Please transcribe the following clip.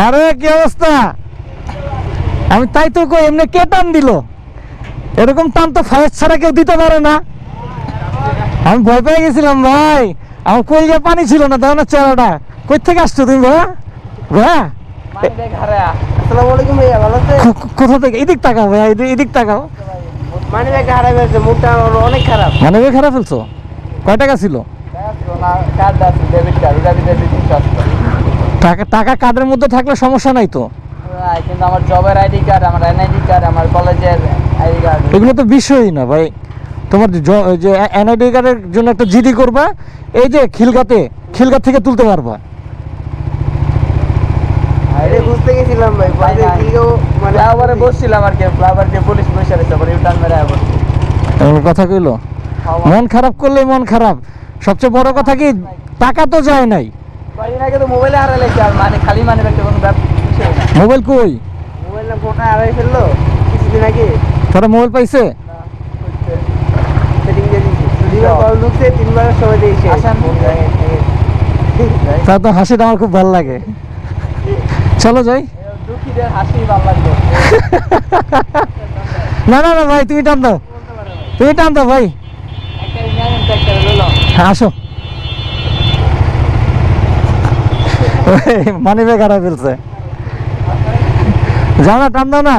আরে কি অবস্থা? আমি তাই তো কই, এমনি কে টান দিল? এরকম টান তো ফায়ার ছাড়া কেউ দিতে পারে না। আমি ভয় পেয়ে গেছিলাম ভাই, আমার কলিজা পানি ছিল না, দেখো না চেহারাটা। কই থেকে আসছো তুমি ভাইয়া? ভাইয়া আসসালামু আলাইকুম ভাইয়া, ভালো আছেন? কোথা থেকে? এদিক তাকাও ভাইয়া, এদিক তাকাও। মানি ব্যাগটা হারাই ফেলছে, মুখটা আমার অনেক খারাপ। মানে ভাই খারাপ ফেলছো? কয় টাকা ছিল? কার্ড আছে, ডেবিট কার্ড, ওটা দিতে 380 টাকা টাকা কার্ডের মধ্যে থাকলে সমস্যা নাই তো। কিন্তু আমার জবের আইডি কার্ড, আমার এনআইডি কার্ড, আমার কলেজের আইডি কার্ড। এগুলো তো বিষয়ই না ভাই। তোমার যে এনআইডি কার্ডের জন্য একটা জিডি করবা, এই যে খিলগাত থেকে তুলতে পারবা। আরে বুঝতে গেছিলাম ভাই, বাইরে দিকেও মানে ফ্লাইওভারে বসছিলাম আর কি, ফ্লাইওভার দিয়ে পুলিশ বসে আছে, পরে ইউটার্ন মেরে আবার এগুলো কথা কইলো। মন খারাপ করলে মন খারাপ, সবচেয়ে বড় কথা কি টাকা তো যায় নাই। কয়েকদিন আগে তো মোবাইলে হারাই লাগছে, আর মানে খালি মানে ব্যাগটা কোনো বিষয় না। মোবাইল কই? মোবাইল না ফোনটা হারাই ফেললো কিছুদিন আগে। তারা মোবাইল পাইছে? সেটিং দিয়ে দিয়েছি, দুইবার কল ঢুকছে, তিনবার সময় দিয়েছে। তা তো হাসিটা আমার খুব ভালো লাগে। চলো যাই। দুঃখীদের হাসি ভালো লাগলো। না না না ভাই, তুমি টান দাও, তুমি টান দাও ভাই। একটা নিয়ে তো একটা লইলো। আসো। মানি ব্যাগ হারা ফেলছে, যাও না, টান দাও না।